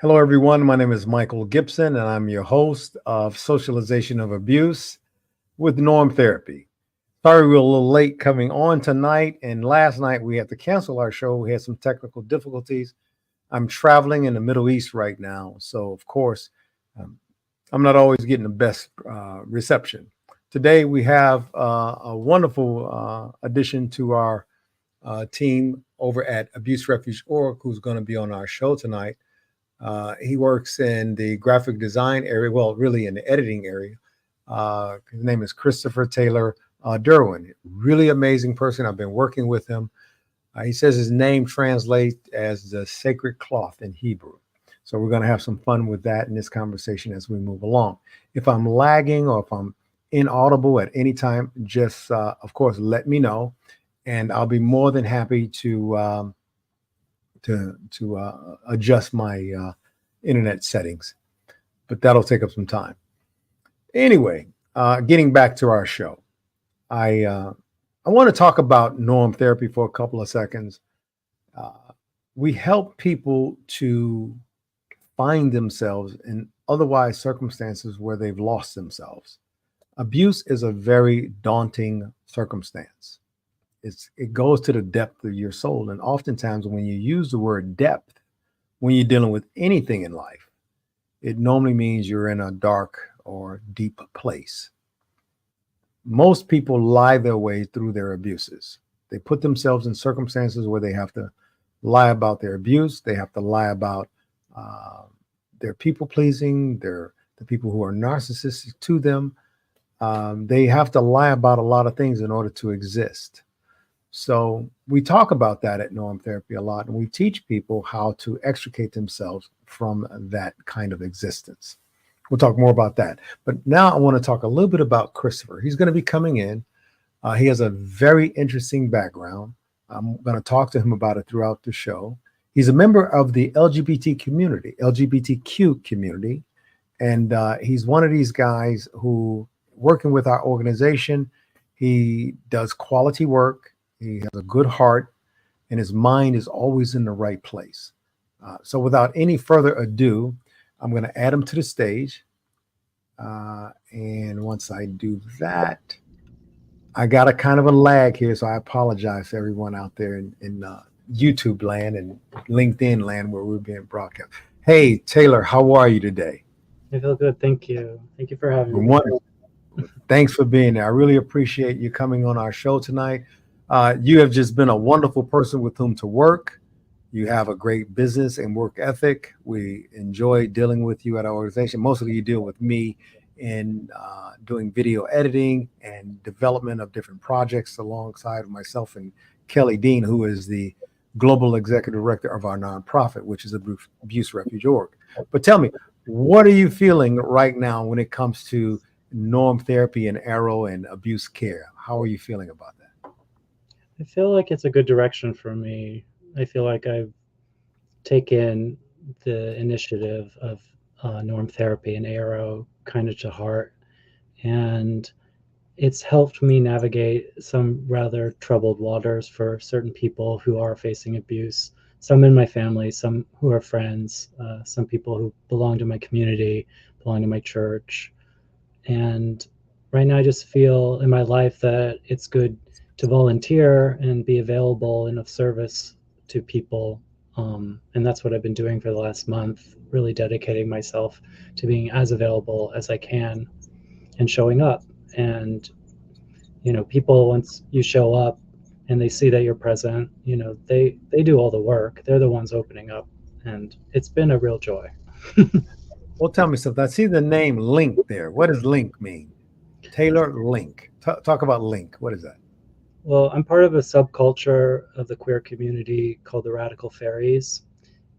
Hello, everyone. My name is Michael Gibson, and I'm your host of Socialization of Abuse with Norm Therapy. Sorry, we're a little late coming on tonight, and last night we had to cancel our show. We had some technical difficulties. I'm traveling in the Middle East right now, so of course, um, I'm not always getting the best reception. Today, we have a wonderful addition to our team over at Abuse Refuge Org, who's going to be on our show tonight. He works in the graphic design area, well, really in the editing area. His name is Christopher Taylor Derwin. Really amazing person. I've been working with him. He says his name translates as the sacred cloth in Hebrew. So we're going to have some fun with that in this conversation as we move along. If I'm lagging or if I'm inaudible at any time, just, of course, let me know. And I'll be more than happy to adjust my internet settings, but that'll take up some time. Anyway, getting back to our show, I want to talk about norm therapy for a couple of seconds. We help people to find themselves in otherwise circumstances where they've lost themselves. Abuse is a very daunting circumstance. It goes to the depth of your soul. And oftentimes when you use the word depth, when you're dealing with anything in life, it normally means you're in a dark or deep place. Most people lie their way through their abuses. They put themselves in circumstances where they have to lie about their abuse. They have to lie about their people pleasing, the people who are narcissistic to them. They have to lie about a lot of things in order to exist. So we talk about that at Norm Therapy a lot, and we teach people how to extricate themselves from that kind of existence. We'll talk more about that. But now I want to talk a little bit about Christopher. He's going to be coming in. He has a very interesting background. I'm going to talk to him about it throughout the show. He's a member of the LGBTQ community, and he's one of these guys who, working with our organization, he does quality work. He has a good heart, and his mind is always in the right place. So without any further ado, I'm going to add him to the stage. And once I do that, I got a kind of a lag here, so I apologize to everyone out there in YouTube land and LinkedIn land where we're being broadcast. Hey, Taylor, how are you today? I feel good. Thank you. Thank you for having me. Wonderful. Thanks for being there. I really appreciate you coming on our show tonight. You have just been a wonderful person with whom to work. You have a great business and work ethic. We enjoy dealing with you at our organization. Mostly you deal with me in doing video editing and development of different projects alongside myself and Kelly Dean, who is the global executive director of our nonprofit, which is Abuse Refuge Org. But tell me, what are you feeling right now when it comes to norm therapy and arrow and abuse care? How are you feeling about that? I feel like it's a good direction for me. I feel like I've taken the initiative of norm therapy and ARO kind of to heart, and it's helped me navigate some rather troubled waters for certain people who are facing abuse. Some in my family, some who are friends, some people who belong to my community, belong to my church. And right now I just feel in my life that it's good to volunteer and be available and of service to people. And that's what I've been doing for the last month, really dedicating myself to being as available as I can and showing up. And, people, once you show up and they see that you're present, they do all the work. They're the ones opening up. And it's been a real joy. Well, tell me something. I see the name Link there. What does Link mean? Taylor Link. Talk about Link. What is that? Well, I'm part of a subculture of the queer community called the Radical Fairies.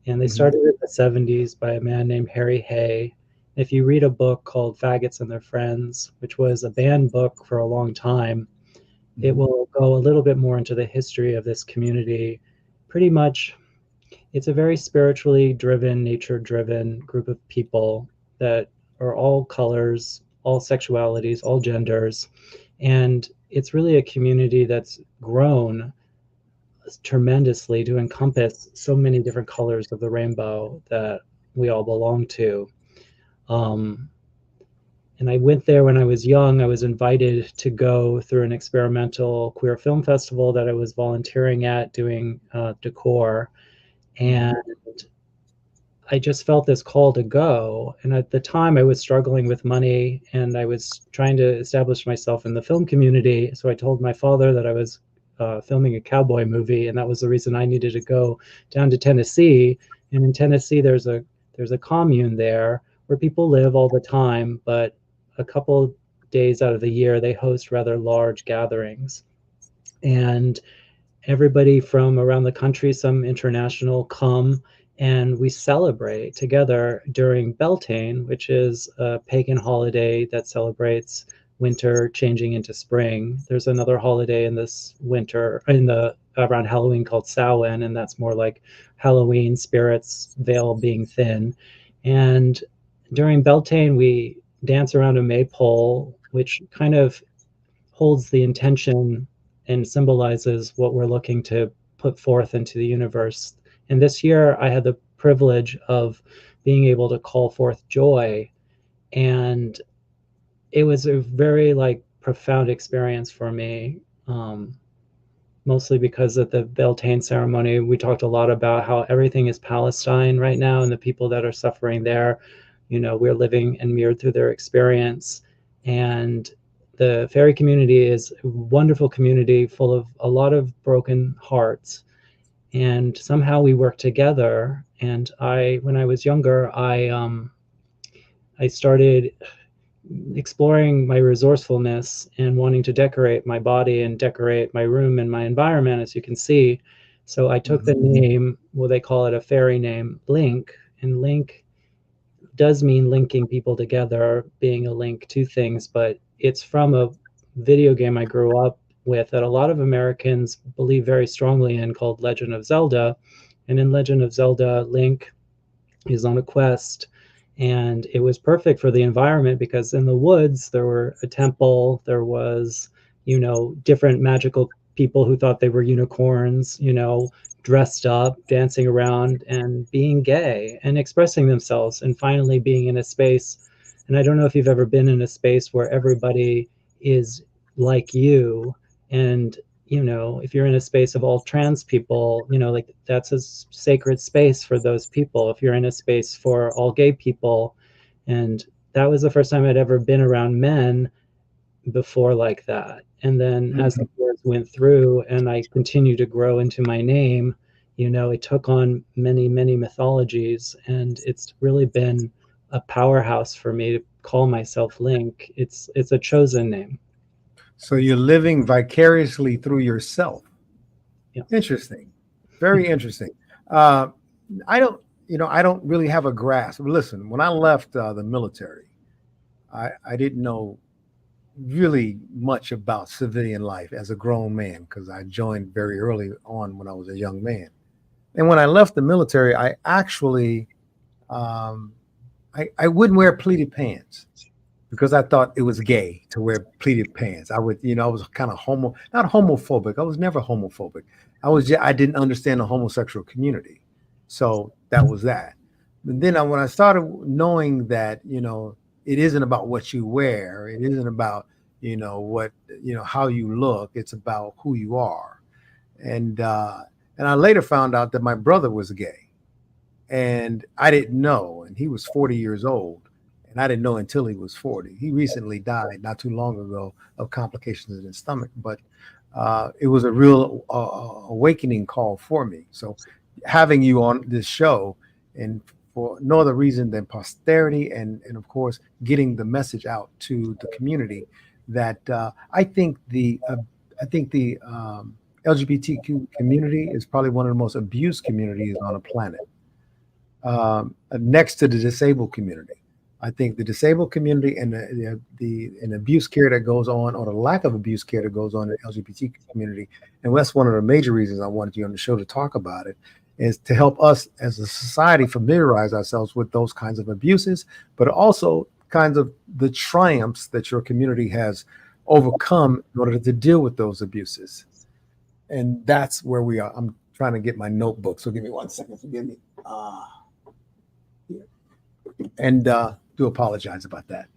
And they started in the 70s by a man named Harry Hay. If you read a book called Faggots and Their Friends, which was a banned book for a long time, it will go a little bit more into the history of this community. Pretty much, it's a very spiritually driven, nature-driven group of people that are all colors, all sexualities, all genders. And it's really a community that's grown tremendously to encompass so many different colors of the rainbow that we all belong to. And I went there when I was young. I was invited to go through an experimental queer film festival that I was volunteering at, doing decor. And I just felt this call to go. And at the time, I was struggling with money and I was trying to establish myself in the film community. So I told my father that I was filming a cowboy movie, and that was the reason I needed to go down to Tennessee. And in Tennessee, there's a commune there where people live all the time, but a couple days out of the year, they host rather large gatherings. And everybody from around the country, some international, come and we celebrate together during Beltane, which is a pagan holiday that celebrates winter changing into spring. There's another holiday in this winter, in the around Halloween, called Samhain, and that's more like Halloween spirits, veil being thin. And during Beltane, we dance around a maypole, which kind of holds the intention and symbolizes what we're looking to put forth into the universe. And this year, I had the privilege of being able to call forth joy, and it was a very profound experience for me. Mostly because at the Beltane ceremony, we talked a lot about how everything is Palestine right now, and the people that are suffering there, we're living and mirrored through their experience. And the fairy community is a wonderful community full of a lot of broken hearts. And somehow we work together. And when I was younger, I started exploring my resourcefulness and wanting to decorate my body and decorate my room and my environment, as you can see. So I took the name, well, they call it a fairy name, Link. And Link does mean linking people together, being a link to things, but it's from a video game I grew up with that a lot of Americans believe very strongly in, called Legend of Zelda. And in Legend of Zelda, Link is on a quest, and it was perfect for the environment because in the woods there were a temple, there was different magical people who thought they were unicorns, dressed up, dancing around and being gay and expressing themselves, and finally being in a space. And I don't know if you've ever been in a space where everybody is like you, and if you're in a space of all trans people, that's a sacred space for those people. If you're in a space for all gay people, and that was the first time I'd ever been around men before like that. And then as the years went through and I continued to grow into my name, it took on many, many mythologies, and it's really been a powerhouse for me to call myself Link. It's a chosen name. So you're living vicariously through yourself. Yeah. Interesting. Very interesting. I don't really have a grasp. Listen, when I left the military, I didn't know really much about civilian life as a grown man, because I joined very early on when I was a young man. And when I left the military, I actually, I wouldn't wear pleated pants, because I thought it was gay to wear pleated pants. I was kind of not homophobic. I was never homophobic. I didn't understand the homosexual community. So that was that. But then when I started knowing that, it isn't about what you wear, it isn't about, how you look, it's about who you are. And I later found out that my brother was gay, and I didn't know, and he was 40 years old. And I didn't know until he was 40. He recently died not too long ago of complications in his stomach, but it was a real awakening call for me. So having you on this show, and for no other reason than posterity, and of course getting the message out to the community that I think the LGBTQ community is probably one of the most abused communities on the planet, next to the disabled community. I think the disabled community and the abuse care that goes on, or the lack of abuse care that goes on in the LGBT community, and that's one of the major reasons I wanted you on the show to talk about it, is to help us as a society familiarize ourselves with those kinds of abuses, but also kinds of the triumphs that your community has overcome in order to deal with those abuses. And that's where we are. I'm trying to get my notebook, so give me 1 second. Forgive me. And do apologize about that.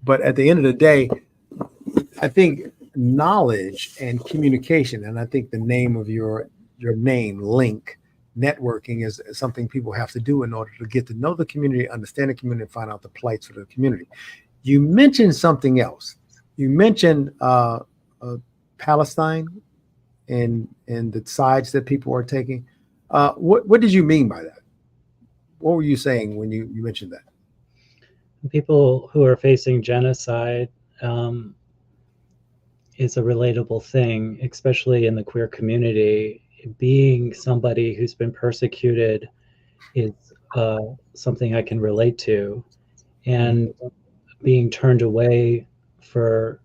But at the end of the day, I think knowledge and communication, and I think the name of your name, Link, networking is something people have to do in order to get to know the community, understand the community, and find out the plights of the community. You mentioned something else. You mentioned Palestine and the sides that people are taking. What did you mean by that? What were you saying when you mentioned that? People who are facing genocide is a relatable thing, especially in the queer community. Being somebody who's been persecuted is something I can relate to, and being turned away for,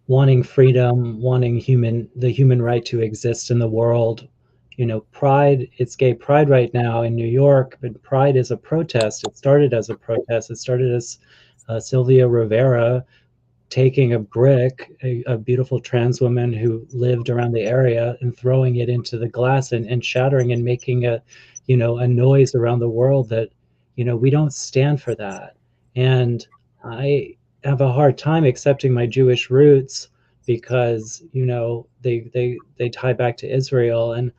wanting freedom, wanting the human right to exist in the world. Pride, it's gay pride right now in New York, but pride is a protest. It started as a protest. It started as Sylvia Rivera taking a brick, a beautiful trans woman who lived around the area, and throwing it into the glass and shattering and making a noise around the world that, we don't stand for that. And I have a hard time accepting my Jewish roots because, they tie back to Israel. And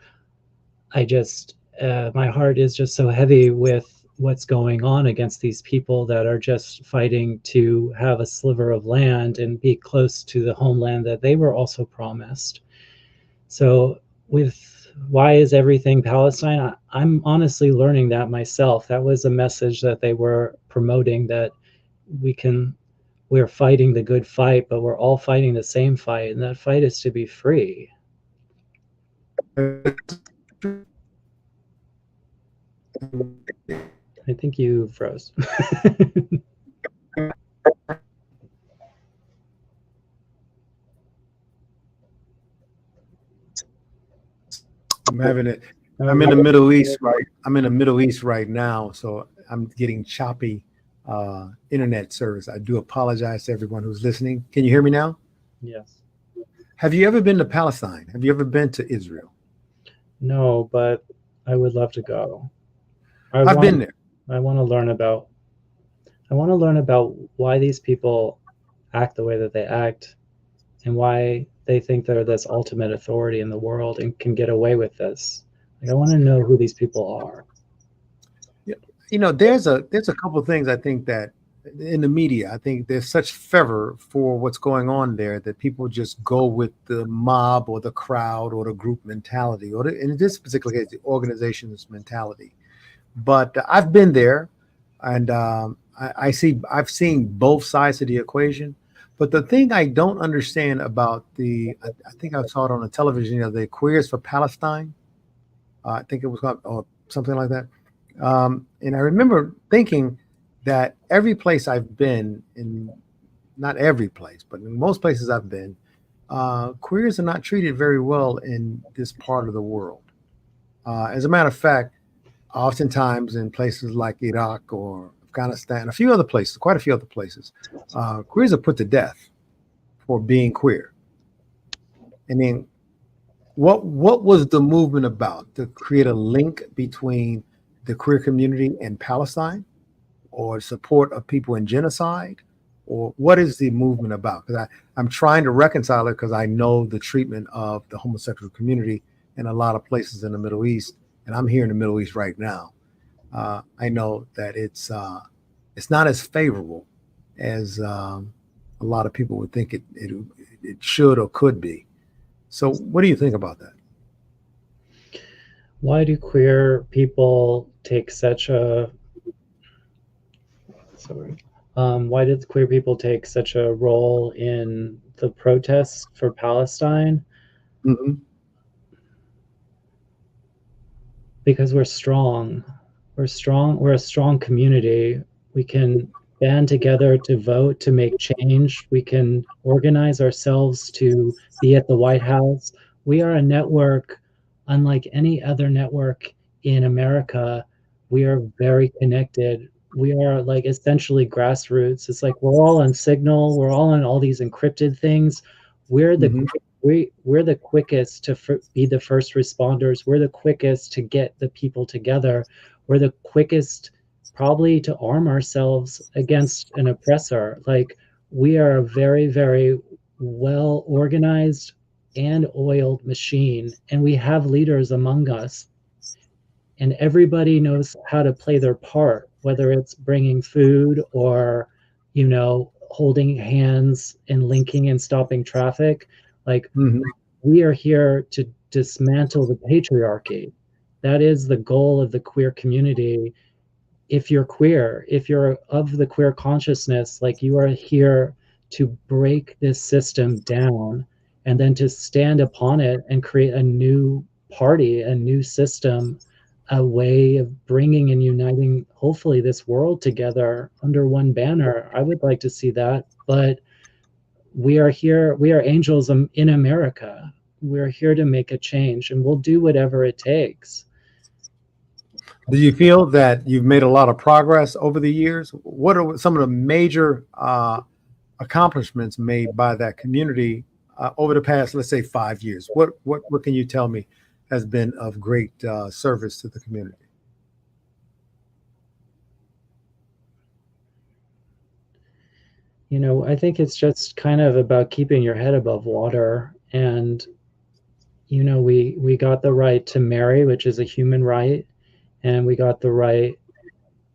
I just, my heart is just so heavy with what's going on against these people that are just fighting to have a sliver of land and be close to the homeland that they were also promised. So with why is everything Palestine? I'm honestly learning that myself. That was a message that they were promoting, that we're fighting the good fight, but we're all fighting the same fight, and that fight is to be free. I think you froze. I'm having it. I'm in the Middle East, right? I'm in the Middle East right now, so I'm getting choppy internet service. I do apologize to everyone who's listening. Can you hear me now? Yes. Have you ever been to Palestine? Have you ever been to Israel? No, but I would love to go. I've been there. I want to learn about why these people act the way that they act, and why they think they're this ultimate authority in the world and can get away with this. Like, I want to know who these people are. Yeah, there's a couple of things I think that in the media, I think there's such fervor for what's going on there that people just go with the mob or the crowd or the group mentality, or in this particular case, the organization's mentality. But I've been there, and I've seen both sides of the equation. But the thing I don't understand about I think I saw it on the television, the Queers for Palestine. I think it was called, or something like that. And I remember thinking that every place I've been in, not every place, but in most places I've been, queers are not treated very well in this part of the world. As a matter of fact, oftentimes in places like Iraq or Afghanistan, a few other places, quite a few other places, queers are put to death for being queer. I mean, what was the movement about? To create a link between the queer community and Palestine, or support of people in genocide, or what is the movement about? Because I'm trying to reconcile it, because I know the treatment of the homosexual community in a lot of places in the Middle East, and I'm here in the Middle East right now. I know that it's not as favorable as a lot of people would think it should or could be. So what do you think about that? Why do queer people take such a why did queer people take such a role in the protests for Palestine? Mm-hmm. Because we're strong. We're strong. We're a strong community. We can band together to vote, to make change. We can organize ourselves to be at the White House. We are a network unlike any other network in America. We are very connected. We are like essentially grassroots. It's like we're all on Signal. We're all on all these encrypted things. We're the we're the quickest to be the first responders. We're the quickest to get the people together. we're the quickest probably to arm ourselves against an oppressor. Like, we are a very, very well organized and oiled machine, and we have leaders among us, and everybody knows how to play their part, whether it's bringing food or, holding hands and linking and stopping traffic. Like, Mhm. we are here to dismantle the patriarchy. That is the goal of the queer community. If you're queer, if you're of the queer consciousness, like, you are here to break this system down and then to stand upon it and create a new party, a new system, a way of bringing and uniting, hopefully, this world together under one banner. I would like to see that. But we are here, we are angels in America. We're here to make a change, and we'll do whatever it takes. Do you feel that you've made a lot of progress over the years? What are some of the major accomplishments made by that community over the past, let's say, 5 years? What can you tell me has been of great service to the community? I think it's just kind of about keeping your head above water. And we got the right to marry, which is a human right, and we got the right,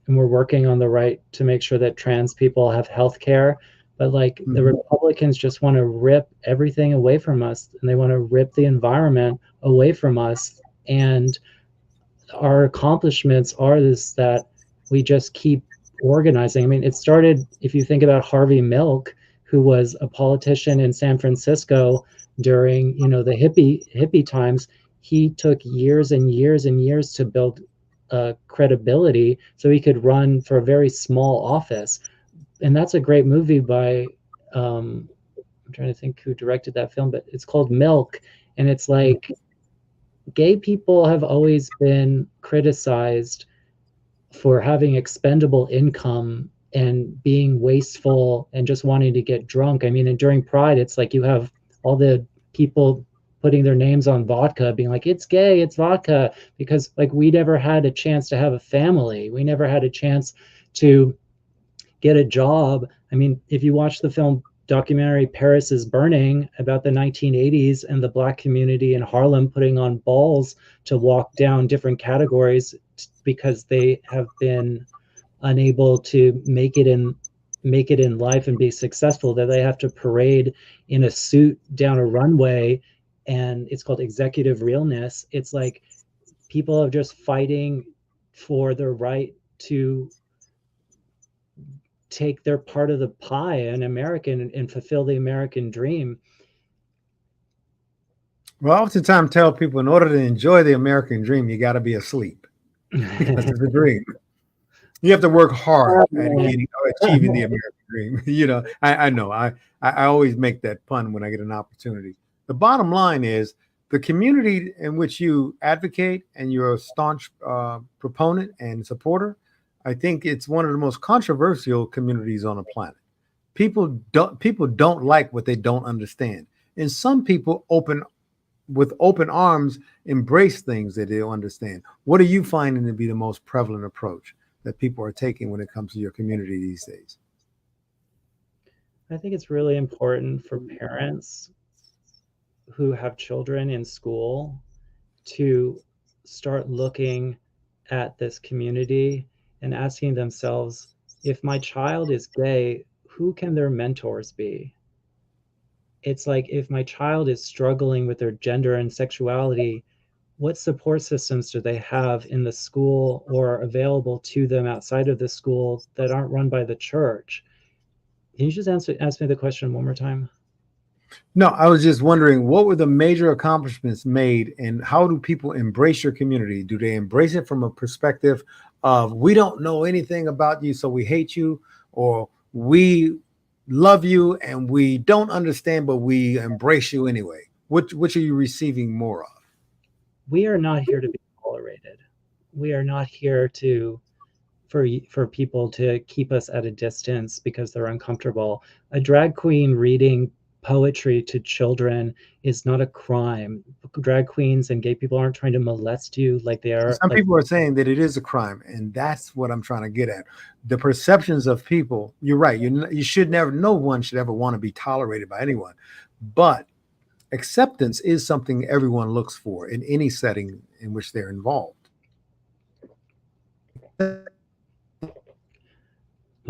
and we're working on the right to make sure that trans people have health care. But like, the Republicans just want to rip everything away from us, and they want to rip the environment away from us. And our accomplishments are this, that we just keep organizing. I mean, it started, if you think about Harvey Milk, who was a politician in San Francisco during, the hippie times. He took years and years and years to build credibility so he could run for a very small office. And that's a great movie by, I'm trying to think who directed that film, but it's called Milk. And it's like, gay people have always been criticized for having expendable income and being wasteful and just wanting to get drunk. I mean, and during Pride, it's like you have all the people putting their names on vodka, being like, it's gay, it's vodka, because like, we never had a chance to have a family. We never had a chance to get a job. I mean, if you watch the film documentary Paris is Burning about the 1980s and the Black community in Harlem putting on balls to walk down different categories because they have been unable to make it in life and be successful, that they have to parade in a suit down a runway, and it's called executive realness. It's like, people are just fighting for the right to take their part of the pie in America and fulfill the American dream. Well, I oftentimes tell people, in order to enjoy the American dream, you got to be asleep because it's a dream. You have to work hard at achieving the American dream. I know. I always make that pun when I get an opportunity. The bottom line is, the community in which you advocate and you're a staunch proponent and supporter, I think it's one of the most controversial communities on the planet. People don't like what they don't understand, and some people with open arms embrace things that they don't understand. What are you finding to be the most prevalent approach that people are taking when it comes to your community these days? I think it's really important for parents who have children in school to start looking at this community and asking themselves, if my child is gay, who can their mentors be? It's like, if my child is struggling with their gender and sexuality, what support systems do they have in the school or available to them outside of the school that aren't run by the church? Can you just ask me the question one more time? No, I was just wondering, what were the major accomplishments made, and how do people embrace your community? Do they embrace it from a perspective of, we don't know anything about you, so we hate you, or we love you and we don't understand, but we embrace you anyway? Which are you receiving more of? We are not here to be tolerated. We are not here for people to keep us at a distance because they're uncomfortable. A drag queen reading poetry to children is not a crime. Drag queens and gay people aren't trying to molest you like they are. Some Like, people are saying that it is a crime, and that's what I'm trying to get at. The perceptions of people. You're right. You should never. No one should ever want to be tolerated by anyone, but acceptance is something everyone looks for in any setting in which they're involved. well,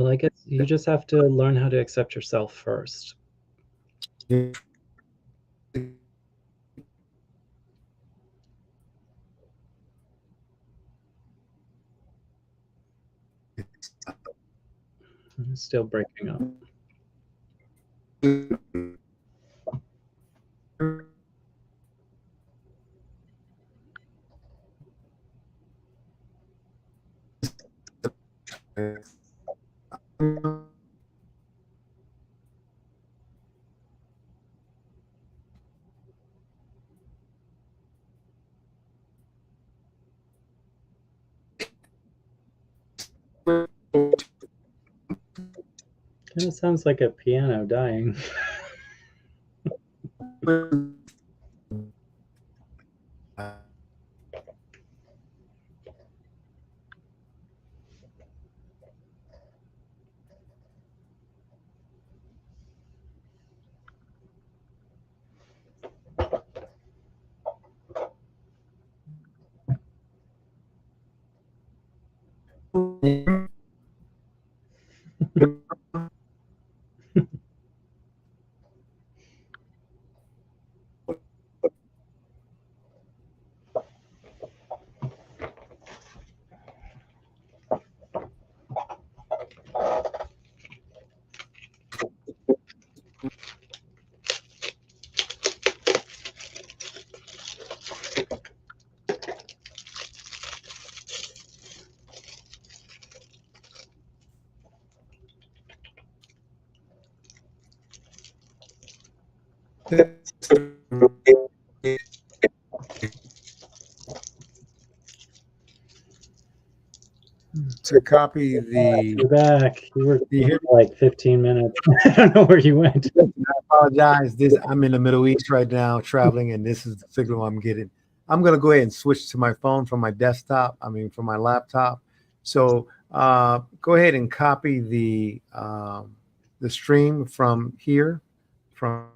I guess you just have to learn how to accept yourself first. I'm still breaking up. Kind of sounds like a piano dying. To copy the. You're back. You were You hear me? like 15 minutes. I don't know where you went. I apologize. I'm in the Middle East right now, traveling, and this is the signal I'm getting. I'm going to go ahead and switch to my phone from my desktop. From my laptop. So go ahead and copy the stream from here. From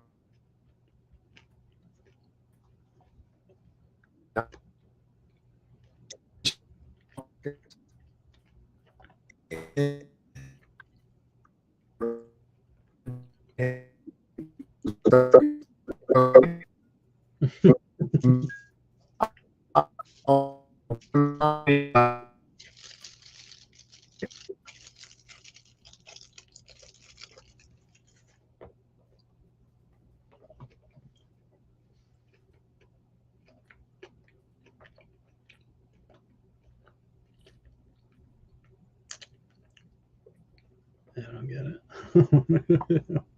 I don't get it.